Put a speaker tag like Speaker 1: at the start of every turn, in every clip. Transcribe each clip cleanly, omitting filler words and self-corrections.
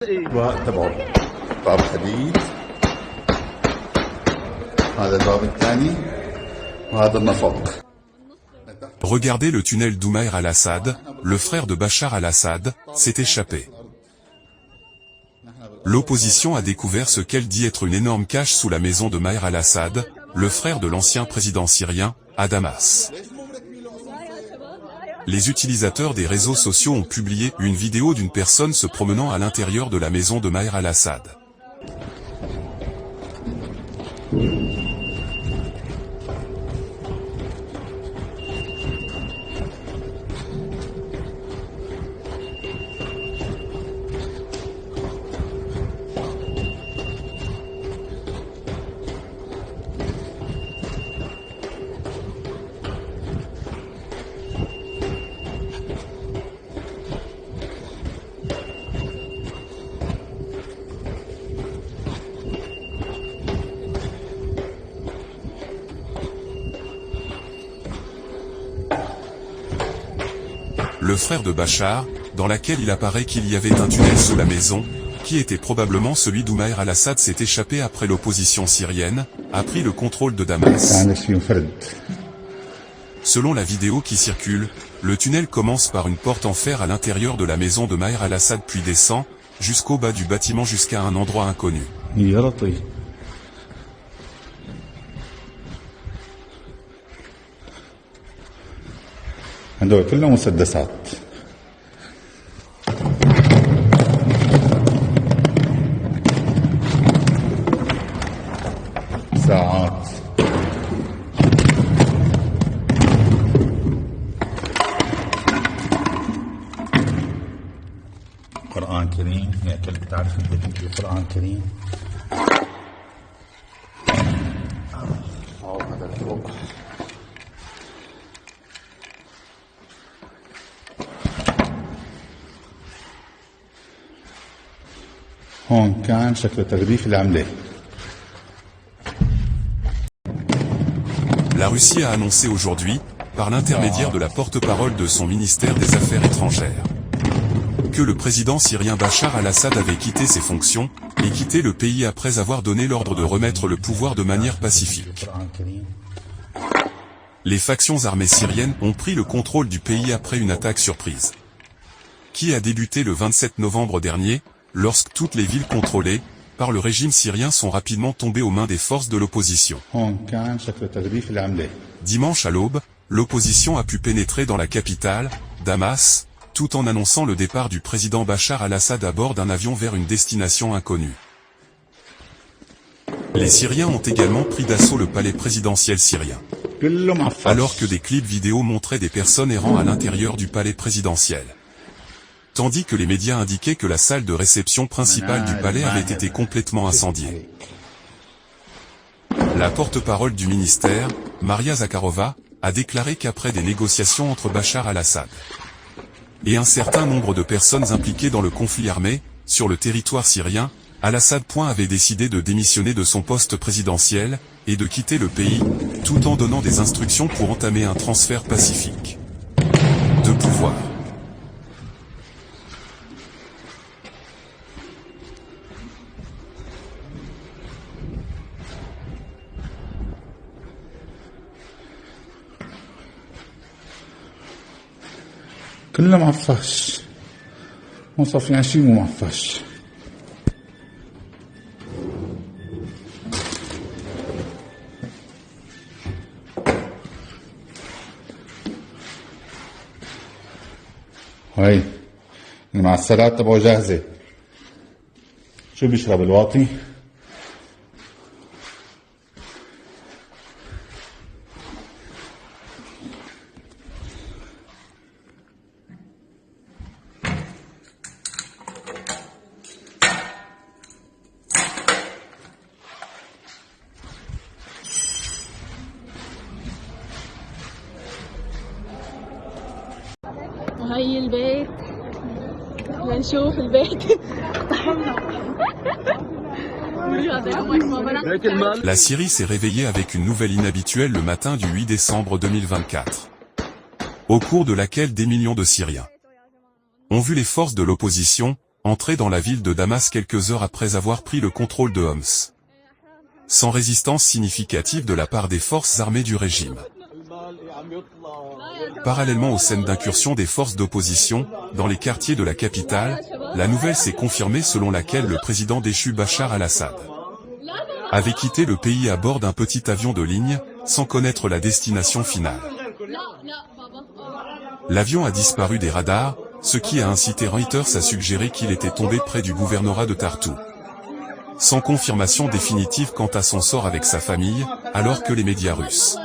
Speaker 1: تبعه باب حديد. هذا الباب الثاني وهذا النفق.
Speaker 2: Regardez le tunnel d'Oumair al-Assad, le frère de Bachar al-Assad, s'est échappé. L'opposition a découvert ce qu'elle dit être une énorme cache sous la maison de Maher al-Assad, le frère de l'ancien président syrien, à Damas. Les utilisateurs des réseaux sociaux ont publié une vidéo d'une personne se promenant à l'intérieur de la maison de Maher al-Assad. Le frère de Bachar, dans laquelle il apparaît qu'il y avait un tunnel sous la maison, qui était probablement celui d'Oumair al-Assad, s'est échappé après l'opposition syrienne, a pris le contrôle de Damas. Selon la vidéo qui circule, le tunnel commence par une porte en fer à l'intérieur de la maison de Maher al-Assad puis descend, jusqu'au bas du bâtiment jusqu'à un endroit inconnu.
Speaker 1: هذول كلهم مسدسات. ساعات. قرآن كريم، يا كلب تعرف انت القرآن الكريم. هذا الفوق. هون كان شكل تغليف العملة.
Speaker 2: La Russie a annoncé aujourd'hui, par l'intermédiaire de la porte-parole de son ministère des Affaires étrangères, que le président syrien Bachar al-Assad avait quitté ses fonctions, et quitté le pays après avoir donné l'ordre de remettre le pouvoir de manière pacifique. Les factions armées syriennes ont pris le contrôle du pays après une attaque surprise, qui a débuté le 27 novembre dernier, lorsque toutes les villes contrôlées par le régime syrien sont rapidement tombées aux mains des forces de l'opposition. Dimanche à l'aube, l'opposition a pu pénétrer dans la capitale, Damas, tout en annonçant le départ du président Bachar al-Assad à bord d'un avion vers une destination inconnue. Les Syriens ont également pris d'assaut le palais présidentiel syrien, alors que des clips vidéo montraient des personnes errant à l'intérieur du palais présidentiel, tandis que les médias indiquaient que la salle de réception principale du palais avait été complètement incendiée. La porte-parole du ministère, Maria Zakharova, a déclaré qu'après des négociations entre Bachar al-Assad et un certain nombre de personnes impliquées dans le conflit armé, sur le territoire syrien, al-Assad avait décidé de démissionner de son poste présidentiel, et de quitter le pays, tout en donnant des instructions pour entamer un transfert pacifique de pouvoir.
Speaker 1: كله معفش. مو صافي يعني شي مو معفش. هاي المعسلات تبعه جاهزة. شو بيشرب الواطي؟
Speaker 3: هاي البيت لنشوف البيت.
Speaker 2: La Syrie s'est réveillée avec une nouvelle inhabituelle le matin du 8 décembre 2024, au cours de laquelle des millions de Syriens ont vu les forces de l'opposition entré dans la ville de Damas quelques heures après avoir pris le contrôle de Homs. Sans résistance significative de la part des forces armées du régime. Parallèlement aux scènes d'incursion des forces d'opposition, dans les quartiers de la capitale, la nouvelle s'est confirmée selon laquelle le président déchu Bachar al-Assad avait quitté le pays à bord d'un petit avion de ligne, sans connaître la destination finale. L'avion a disparu des radars, ce qui a incité Reuters à suggérer qu'il était tombé près du gouvernorat de Tartou. Sans confirmation définitive quant à son sort avec sa famille, alors que les médias russes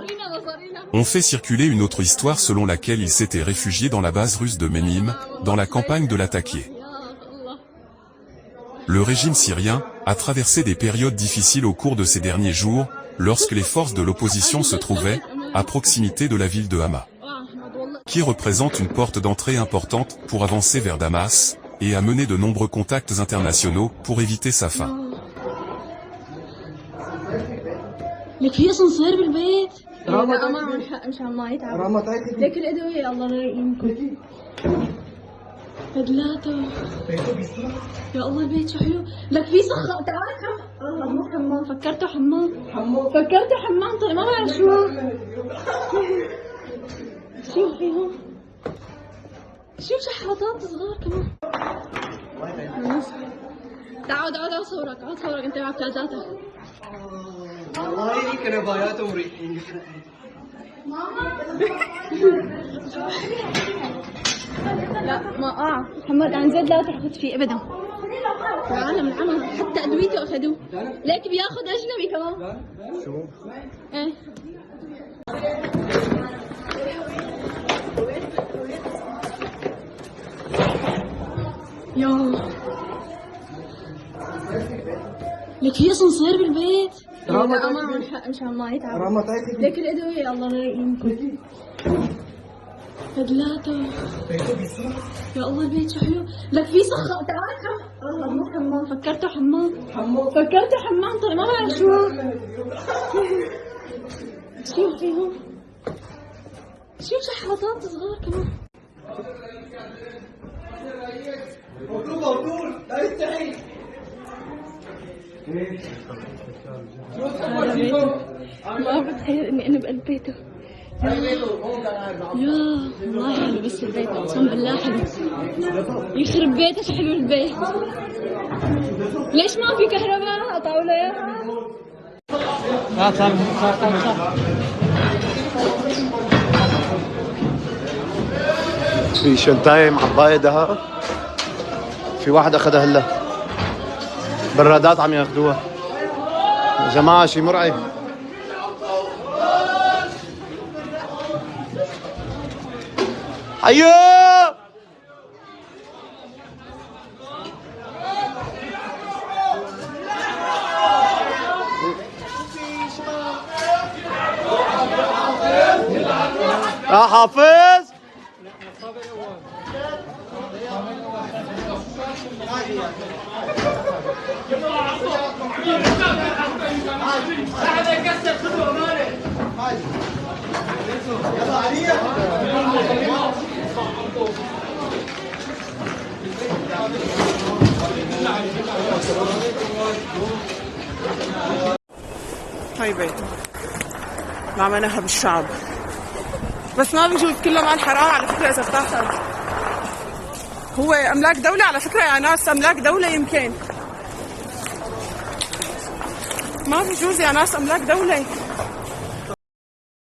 Speaker 2: ont fait circuler une autre histoire selon laquelle il s'était réfugié dans la base russe de Mémim, dans la campagne de Latakia. Le régime syrien a traversé des périodes difficiles au cours de ces derniers jours, lorsque les forces de l'opposition se trouvaient à proximité de la ville de Hama, qui représente une porte d'entrée importante pour avancer vers Damas, et a mené de nombreux contacts internationaux pour éviter sa fin.
Speaker 3: لك في اصلا صاير بالبيت لا معهم حق مشان ما يتعب لك الادويه الله لا يمكن بدلاته يا الله البيت شو حلو لك في صخة تعال الله مو حمام فكرته حمام طيب ما بعرف شو فيهم شوف شحاطات صغار كمان تعال اصورك انت مع بتاجاتك
Speaker 4: والله هيك رباياتهم مريحين.
Speaker 3: لا ما محمد عن جد لا تحكي فيه ابدا. العالم حتى ادويته اخذوه ليك بياخذ اجنبي كمان. شو؟ ايه يا لك هي اصلا صاير بالبيت لا معهم حق مشان ما يتعب لك الادويه الله لا يمكن بدلاته يا الله البيت شو حلو لك في صخة تعال الله مو حمام فكرته حمام طيب ما بعرف شو فيهم شوف شحاطات صغار كمان
Speaker 4: مبروك لا يستحي.
Speaker 3: ما بتخيل اني انا بقلب بيته يا والله حلو بس البيت اقسم بالله حلو يخرب بيته شو حلو البيت. ليش ما في كهرباء طاولة يا
Speaker 4: في شنطاية معباية دهب في واحد اخذها هلا برادات عم ياخذوها يا جماعة شي مرعب. ايوه يا حافظ
Speaker 5: هاي بيته ما عملناها بالشعب بس ما بيجوز كله مال حرام على فكرة. إذا بتاخذ هو أملاك دولة على فكرة يا ناس، أملاك دولة يمكن ما بيجوز يا ناس، أملاك دولة.